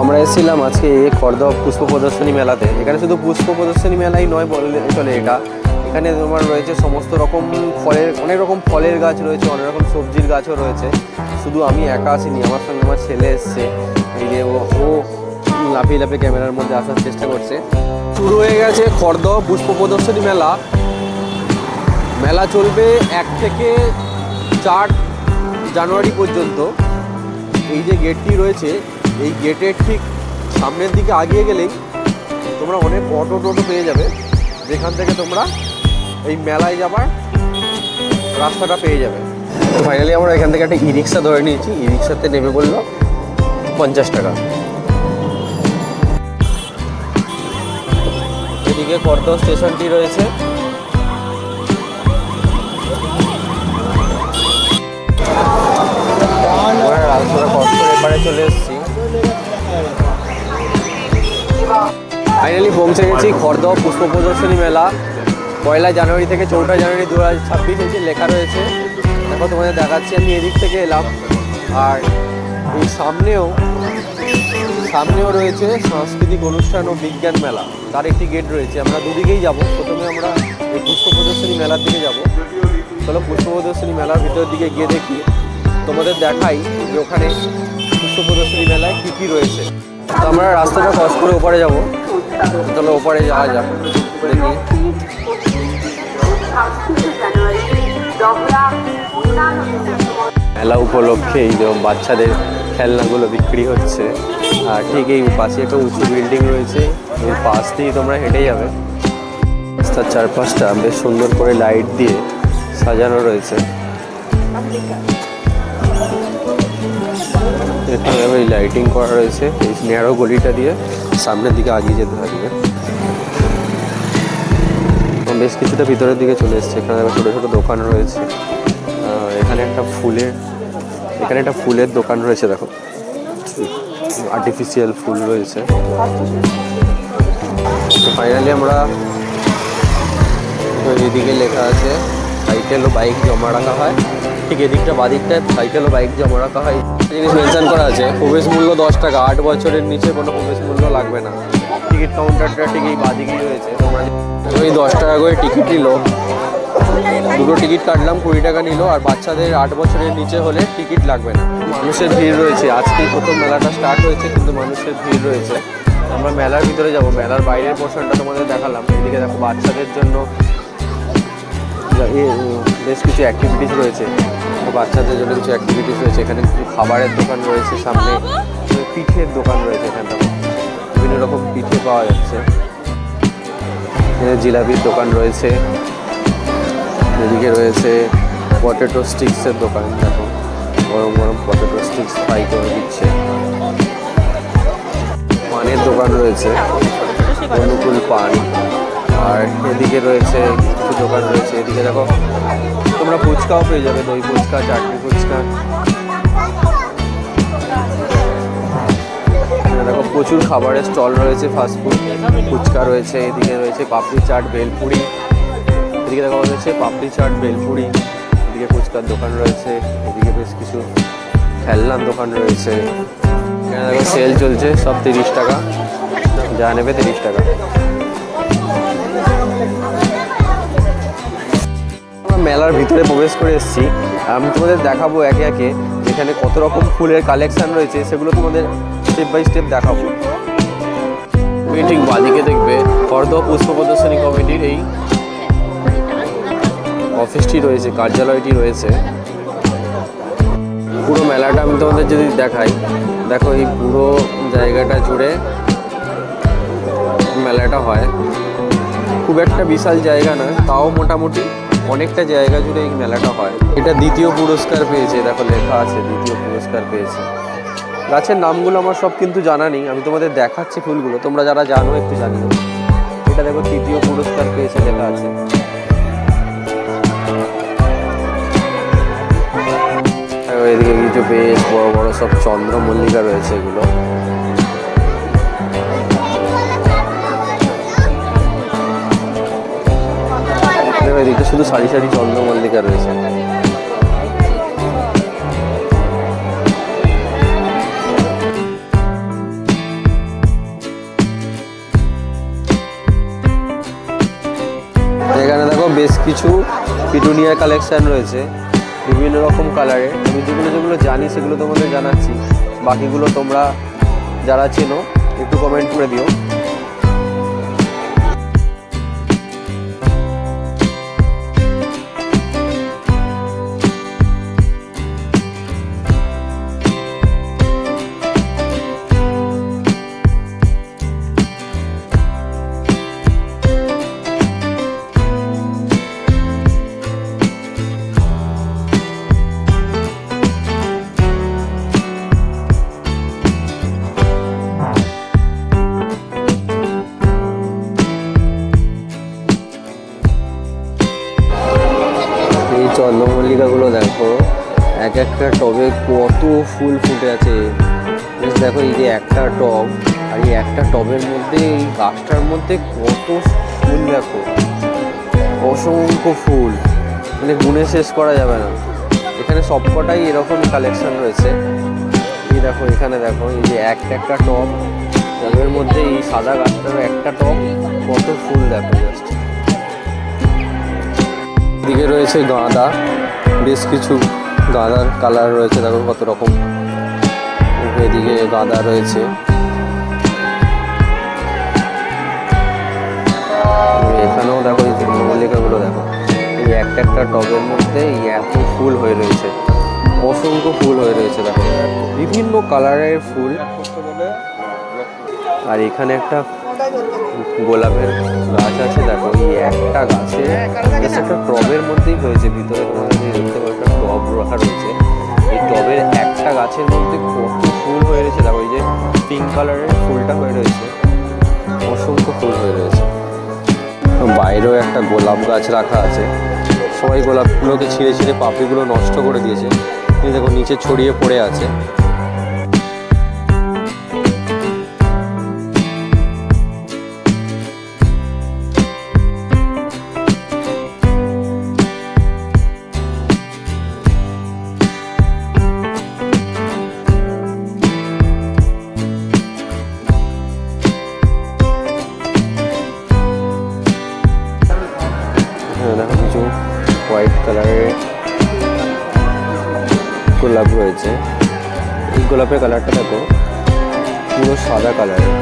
আমরা এসেছিলাম আজকে খড়দহ পুষ্প প্রদর্শনী মেলাতে। এখানে শুধু পুষ্প প্রদর্শনী মেলাই নয় বললে চলে এটা। এখানে তোমার রয়েছে সমস্ত রকম ফলের, অনেক রকম ফলের গাছ রয়েছে, অনেক রকম সবজির গাছও রয়েছে। শুধু আমি একা আসিনি, আমার সঙ্গে আমার ছেলে এসছে। এই যে ও লাফিয়ে লাফিয়ে ক্যামেরার মধ্যে আসার চেষ্টা করছে। শুরু হয়ে গেছে খড়দহ পুষ্প প্রদর্শনী মেলা। মেলা চলবে 1 থেকে 4 জানুয়ারি পর্যন্ত। এই যে গেটটি রয়েছে, এই গেটের ঠিক সামনের দিকে আগিয়ে গেলেই তোমরা অনেক অটো টোটো পেয়ে যাবে, যেখান থেকে তোমরা এই মেলায় যাবার রাস্তাটা পেয়ে যাবে। তো ফাইনালি আমরা এখান থেকে একটা ই রিক্সা ধরে নিয়েছি। ই রিক্সাতে নেবে বললো 50 টাকা। এদিকে খড়দহ স্টেশনটি রয়েছে। রাস্তাটা ক্রস করে এবারে চলে এসেছি। ফাইনালি পৌঁছে গেছি খড়দহ পুষ্প প্রদর্শনী মেলা। 1 জানুয়ারি থেকে 4 জানুয়ারি 2026 এই যে লেখা রয়েছে। দেখো তোমাদের দেখাচ্ছি, আমি এদিক থেকে এলাম। আর এই সামনেও রয়েছে সাংস্কৃতিক অনুষ্ঠান ও বিজ্ঞান মেলা, তার একটি গেট রয়েছে। আমরা দুদিকেই যাব। প্রথমে আমরা এই পুষ্প প্রদর্শনী মেলার দিকে যাব। চলো পুষ্প প্রদর্শনী মেলার ভিতরের দিকে গিয়ে দেখি, তোমাদের দেখাই যে ওখানে পুষ্প প্রদর্শনী মেলায় কী কী রয়েছে। তো আমরা রাস্তাটা ক্রস করে ওপারে যাব। চলো ওপারে যাওয়া যাক, দেখি। মেলা উপলক্ষে এই যে বাচ্চাদের খেলনাগুলো বিক্রি হচ্ছে। আর ঠিক এই পাশে একটা উঁচু বিল্ডিং রয়েছে, এর পাশ দিয়ে তোমরা হেঁটে যাবে। রাস্তার চারপাশটা বেশ সুন্দর করে লাইট দিয়ে সাজানো রয়েছে। এখানে এই লাইটিং করা রয়েছে। এই ন্যারো গলিটা দিয়ে সামনের দিকে আগিয়ে যেতে থাকবে। বেশ কিছুটা ভিতরের দিকে চলে এসছে। এখানে ছোটো ছোটো দোকান রয়েছে। এখানে একটা ফুলের দোকান রয়েছে। দেখো আর্টিফিশিয়াল ফুল রয়েছে। তো ফাইনালি আমরা এদিকে লেখা আছে সাইকেল ও বাইক জমা রাখা হয়। ঠিক এদিকটা বাদিকটায় সাইকেল ও বাইক জমা রাখা হয় জিনিস মেনশন করা আছে। প্রবেশ মূল্য 10 টাকা। 8 বছরের নিচে কোনো প্রবেশ মূল্য লাগবে না। টিকিট কাউন্টারটা ঠিক এই বাদিকেই রয়েছে। তোমরা ওই 10 টাকা করে টিকিট নিল। দুটো টিকিট কাটলাম, 20 টাকা নিল। আর বাচ্চাদের 8 বছরের নিচে হলে টিকিট লাগবে না। মানুষের ভিড় রয়েছে। আজকেই প্রথম মেলাটা স্টার্ট হয়েছে, কিন্তু মানুষের ভিড় রয়েছে। আমরা মেলার ভিতরে যাব। মেলার বাইরের পোর্শনটা তোমাদের দেখালাম। এদিকে দেখো বাচ্চাদের জন্য বেশ কিছু অ্যাক্টিভিটিস রয়েছে। বাচ্চাদের জন্য কিছু অ্যাক্টিভিটিস রয়েছে। এখানে কিছু খাবারের দোকান রয়েছে, সামনে পিঠের দোকান রয়েছে। এখানটা বিভিন্ন রকম পিঠে পাওয়া যাচ্ছে। এখানে জিলাপির দোকান রয়েছে। এদিকে রয়েছে পটেটো স্টিক্সের দোকান। দেখো গরম গরম পটেটো স্টিক্স ফ্রাই করে দিচ্ছে। পানের দোকান রয়েছে, অনুকূল পান। আর এদিকে রয়েছে কিছু দোকান রয়েছে। এদিকে দেখো তোমরা ফুচকাও পেয়ে যাবে, দই ফুচকা, চাটনি ফুচকা। দেখো প্রচুর খাবারের স্টল রয়েছে, ফাস্টফুড। ফুচকা রয়েছে, এদিকে রয়েছে পাপড়ি চাট, ভেলপুরি। এদিকে দেখো রয়েছে পাপড়ি চাট, ভেলপুরি। এদিকে ফুচকার দোকান রয়েছে। এদিকে বেশ কিছু খেলনার দোকান রয়েছে। এখানে দেখো সেল চলছে, সব 30 টাকা, যা নেবে 30 টাকা। মেলার ভিতরে প্রবেশ করে এসেছি। আমি তোমাদের দেখাবো একে একে যেখানে কত রকম ফুলের কালেকশন রয়েছে, সেগুলো তোমাদের স্টেপ বাই স্টেপ দেখাবো। তুমি ঠিক বাদিকে দেখবে খড়দহ পুষ্প প্রদর্শনী কমিটির এই অফিসটি রয়েছে, কার্যালয়টি রয়েছে। পুরো মেলাটা আমি তোমাদের যদি দেখাই, দেখো এই পুরো জায়গাটা জুড়ে মেলাটা হয়। খুব একটা বিশাল জায়গা নয়, তাও মোটামুটি অনেকটা জায়গা জুড়ে এই মেলাটা হয়। এটা 2য় পুরস্কার পেয়েছে। দেখো লেখা আছে 2য় পুরস্কার পেয়েছে। গাছের নামগুলো আমার সব কিন্তু জানা নেই, আমি তোমাদের দেখাচ্ছি ফুলগুলো, তোমরা যারা জানো একটু জানিও। এটা দেখো 3য় পুরস্কার পেয়েছে লেখা আছে। এদিকে কিছু বেশ বড় বড় সব চন্দ্রমল্লিকা রয়েছে। এগুলো এদিকে শুধু সারি সারি চন্দ্রমল্লিকা রয়েছে। কিছু পিটুনিয়ার কালেকশান রয়েছে বিভিন্ন রকম কালারের। আমি যেগুলো যেগুলো জানি সেগুলো তোমাদের জানাচ্ছি, বাকিগুলো তোমরা যারা চেনো একটু কমেন্ট করে দিও। চন্দ্রমল্লিকাগুলো দেখো, এক একটা টবে কত ফুল ফুটে আছে। দেখো এই যে একটা টব, আর এই একটা টবের মধ্যে এই গাছটার মধ্যে কত ফুল দেখো, অসংখ্য ফুল, মানে গুণে শেষ করা যাবে না। এখানে সবকটাই এরকম কালেকশন রয়েছে। এই দেখো এখানে দেখো এই যে একটা টব, টবের মধ্যে এই সাদা গাছটার একটা টব, কত ফুল দেখো জাস্ট। দিকে রয়েছে গাঁদা, বেশ কিছু গাঁদার কালার রয়েছে দেখো কত রকম। এদিকে গাঁদা রয়েছে, এখানেও দেখো এই চন্দ্রমল্লিকাগুলো দেখো, এই একটা টবের মধ্যে এই এত ফুল হয়ে রয়েছে, অসংখ্য ফুল হয়ে রয়েছে দেখো, বিভিন্ন কালারের ফুল। আর এখানে একটা গোলাপের গাছ আছে দেখো, এই একটা গাছে একটা টবের মধ্যেই হয়েছে, ভিতরে তোমাদের দেখতে পাবো একটা টব রাখা রয়েছে। এই টবের একটা গাছের মধ্যে কত ফুল হয়ে রয়েছে দেখো, এই যে পিঙ্ক কালারের ফুলটা হয়ে রয়েছে, অসংখ্য ফুল হয়ে রয়েছে। বাইরেও একটা গোলাপ গাছ রাখা আছে, সবাই গোলাপগুলোকে ছিঁড়ে ছিঁড়ে পাপড়িগুলো নষ্ট করে দিয়েছে, এই দেখো নিচে ছড়িয়ে পড়ে আছে। দেখো কিছু হোয়াইট কালারের গোলাপ রয়েছে, এই গোলাপের কালারটা দেখো পুরো সাদা কালারের।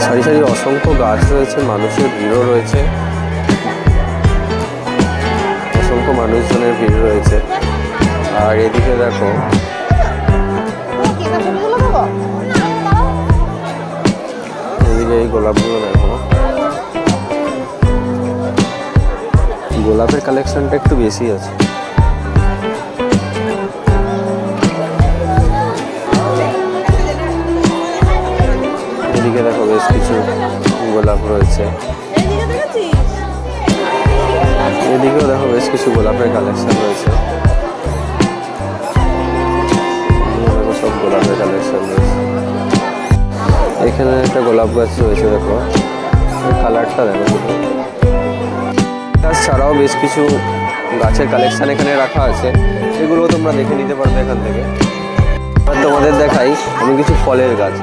সারি সারি অসংখ্য গাছ রয়েছে, মানুষের ভিড়ও রয়েছে, অসংখ্য মানুষজনের ভিড় রয়েছে। আর এদিকে দেখো এই গোলাপগুলো দেখো, গোলাপের কালেকশনটা একটু বেশি আছে। এদিকে দেখো বেশ কিছু গোলাপ রয়েছে, এদিকেও দেখো বেশ কিছু গোলাপের কালেকশন রয়েছে, দেখো সব গোলাপের কালেকশন রয়েছে। এখানে একটা গোলাপ গাছ রয়েছে দেখো, কালারটা দেখো। গাছ ছাড়াও বেশ কিছু গাছের কালেকশন এখানে রাখা আছে, এগুলো তোমরা দেখে নিতে পারবে এখান থেকে। আর তোমাদের দেখাই আমি কিছু ফলের গাছ।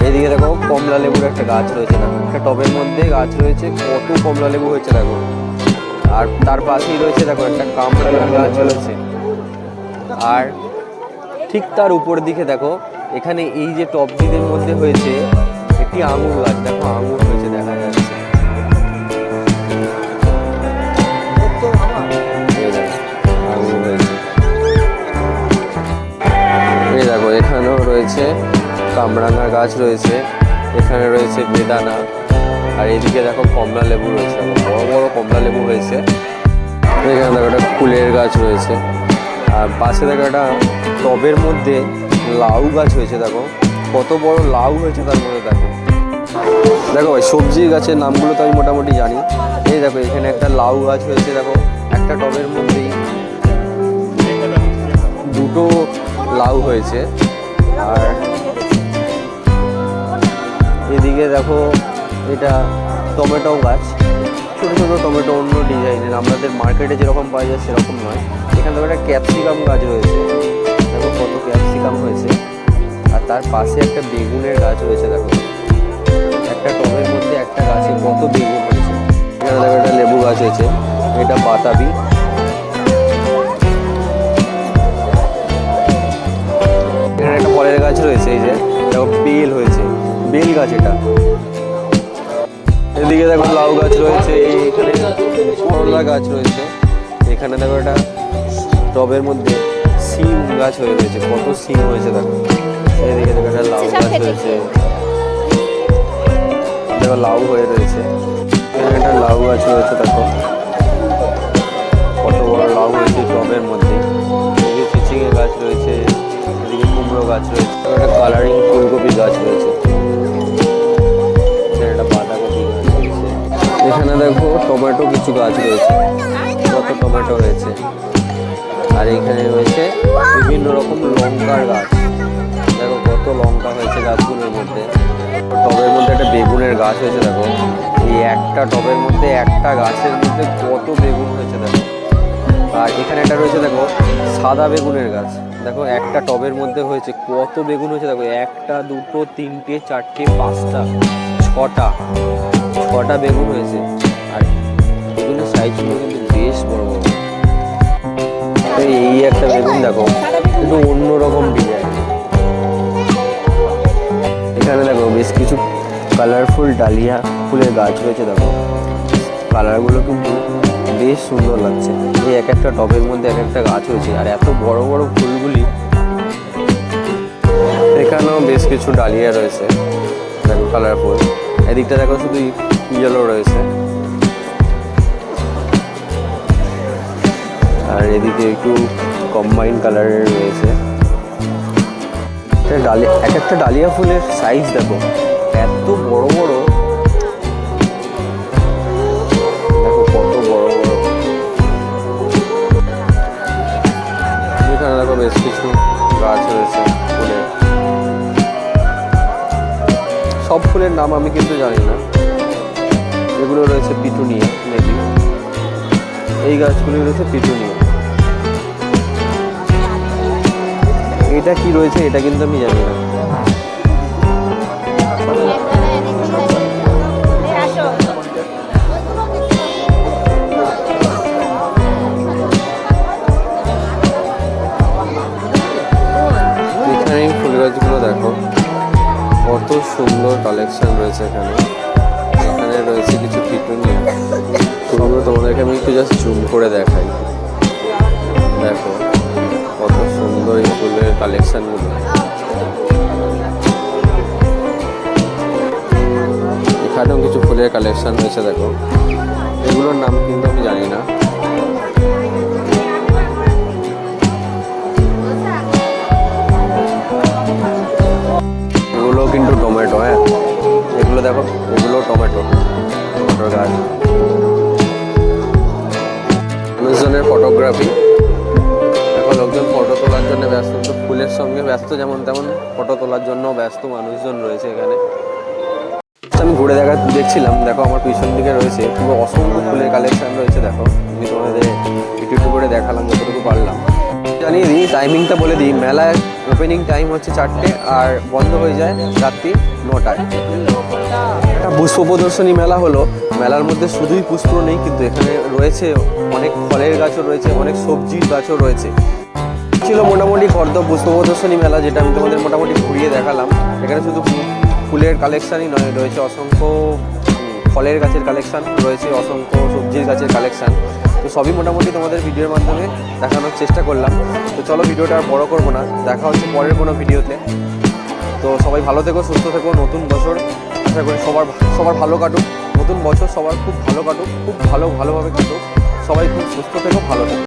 এইদিকে দেখো কমলা লেবুর একটা গাছ রয়েছে, দেখো একটা টবের মধ্যে গাছ রয়েছে, কত কমলা লেবু হয়েছে দেখো। আর তার পাশেই রয়েছে দেখো একটা কামড়া লেবু গাছ রয়েছে। আর ঠিক তার উপর দিকে দেখো এখানে এই যে টবটিদের মধ্যে হয়েছে একটি আঙুর গাছ, দেখো আঙুর হয়েছে দেখা যাচ্ছে। আঙুর হয়েছে, এই দেখো এখানেও রয়েছে কামরাঙা গাছ রয়েছে, এখানে রয়েছে বেদানা। আর এদিকে দেখো কমলা লেবু রয়েছে, বড় বড় কমলা লেবু হয়েছে। এখানে দেখো একটা ফুলের গাছ রয়েছে, আর পাশে দেখো একটা টবের মধ্যে লাউ গাছ হয়েছে, দেখো কত বড় লাউ হয়েছে তার মধ্যে। দেখো দেখো ভাই সবজির গাছের নামগুলো তো আমি মোটামুটি জানি। এই দেখো এখানে একটা লাউ গাছ হয়েছে, দেখো একটা টবের মধ্যেই দুটো লাউ হয়েছে। আর এদিকে দেখো এটা টমেটো গাছ, ছোটো ছোটো টমেটো, অন্য ডিজাইনের, আমাদের মার্কেটে যেরকম পাওয়া যায় সেরকম নয়। এখানে দেখো একটা ক্যাপসিকাম গাছ রয়েছে, দেখো কত ক্যাপসিকাম হয়েছে। আর তার পাশে একটা বেগুনের গাছ রয়েছে, দেখো একটা টবের মধ্যে একটা গাছে কত বেগুন হয়েছে। এখানে দেখো একটা লেবু গাছ হয়েছে, এটা বাতাবি। এখানে একটা ফলের গাছ রয়েছে, এই যে দেখো বেল হয়েছে, বেল গাছ এটা। এদিকে দেখো লাউ গাছ রয়েছে, এখানে করলা গাছ রয়েছে। এখানে দেখো একটা টবের মধ্যে সিম গাছ হয়ে রয়েছে, কত সিম হয়েছে দেখো। এদিকে দেখো একটা লাউ গাছ রয়েছে, দেখো লাউ হয়ে রয়েছে। এখানে একটা লাউ গাছ রয়েছে, দেখো কত বড় লাউ হয়েছে টবের মধ্যে। এদিকে চিচিঙে গাছ রয়েছে, এদিকে কুমড়ো গাছ রয়েছে, একটা কালারিং ফুলকপি গাছ রয়েছে, একটা বাঁধাকপি গাছ রয়েছে। এখানে দেখো টমেটো কিছু গাছ রয়েছে, কত টমেটো হয়েছে। আর এখানে রয়েছে বিভিন্ন রকম লঙ্কার গাছ, দেখো কত লঙ্কা হয়েছে গাছগুলোর মধ্যে। টবের মধ্যে একটা বেগুনের গাছ হয়েছে, দেখো এই একটা টবের মধ্যে একটা গাছের মধ্যে কত বেগুন হয়েছে দেখো। আর এখানে একটা রয়েছে দেখো সাদা বেগুনের গাছ, দেখো একটা টবের মধ্যে হয়েছে কত বেগুন হয়েছে দেখো। একটা, দুটো, তিনটে, চারটে, পাঁচটা, ছটা বেগুন হয়েছে। আর বেগুনের সাইজগুলো কিন্তু বেশ বড় বড়। এই একটা বেগুন দেখো, একটু অন্যরকম ডিজাইন। এখানে দেখো বেশ কিছু কালারফুল ডালিয়া ফুলের গাছ রয়েছে, দেখো কালারগুলো কিন্তু বেশ সুন্দর লাগছে। এই এক একটা টবের মধ্যে এক একটা গাছ হয়েছে, আর এত বড় বড় ফুলগুলি। এখানেও বেশ কিছু ডালিয়া রয়েছে, দেখো কালারফুল। এদিকটা দেখো শুধু ইয়েলো রয়েছে, আর এদিকে একটু কম্বাইন কালারের রয়েছে। এক একটা ডালিয়া ফুলের সাইজ দেখো এত বড় বড়, দেখো কত বড় বড়। এখানে দেখো বেশ কিছু গাছ রয়েছে ফুলের, সব ফুলের নাম আমি কিন্তু জানি না। এগুলো রয়েছে পিটুনিয়া, মেবি এই গাছগুলি রয়েছে পিটুনিয়া। এটা কি রয়েছে এটা কিন্তু আমি জানি না। এখানে ফুল গাছগুলো দেখো কত সুন্দর কালেকশন রয়েছে এখানে। এখানে রয়েছে কিছু পিটুনিয়া, ফুলগুলো তোমাদেরকে আমি একটু জাস্ট জুম করে দেখাই। দেখো কত সুন্দর এই ফুলের কালেকশনগুলো। এখানেও কিছু ফুলের কালেকশন রয়েছে, দেখো এগুলোর নাম কিন্তু আমি জানি না। এগুলো কিন্তু টমেটো, হ্যাঁ এগুলো দেখো, এগুলো টমেটোর গাছ। মানুষজনের ফটোগ্রাফি, এখন লোকজন ফটো তোলার জন্য ব্যস্ত, তো ফুলের সঙ্গে ব্যস্ত যেমন তেমন ফটো তোলার জন্য ব্যস্ত মানুষজন রয়েছে এখানে। আমি ঘুরে দেখছিলাম, দেখো আমার পিছন দিকে রয়েছে পুরো অসংখ্য ফুলের কালেকশন রয়েছে। দেখো আমি তোমাদের একটু একটু করে দেখালাম যতটুকু পারলাম। জানিয়ে দিই টাইমিংটা বলে দিই, মেলার ওপেনিং টাইম হচ্ছে 4টে আর বন্ধ হয়ে যায় রাত্রি 9টায়। একটা পুষ্প প্রদর্শনী মেলা হলো, মেলার মধ্যে শুধুই পুষ্প নেই, কিন্তু এখানে রয়েছে অনেক ফলের গাছও রয়েছে, অনেক সবজির গাছও রয়েছে। ছিল মোটামুটি খর্দা পুষ্প প্রদর্শনী মেলা, যেটা আমি তোমাদের মোটামুটি ঘুরিয়ে দেখালাম। এখানে শুধু ফুলের কালেকশানই নয়, রয়েছে অসংখ্য ফলের গাছের কালেকশান, রয়েছে অসংখ্য সবজির গাছের কালেকশান। তো সবই মোটামুটি তোমাদের ভিডিওর মাধ্যমে দেখানোর চেষ্টা করলাম। তো চলো ভিডিওটা আর বড় করবো না, দেখা হচ্ছে পরের কোনো ভিডিওতে। তো সবাই ভালো থেকো, সুস্থ থেকো। নতুন বছর আশা করি সবার ভালো কাটুক, নতুন বছর সবার খুব ভালো কাটুক, খুব ভালোভাবে কাটুক। সবাই খুব সুস্থ থেকো, ভালো থেকো।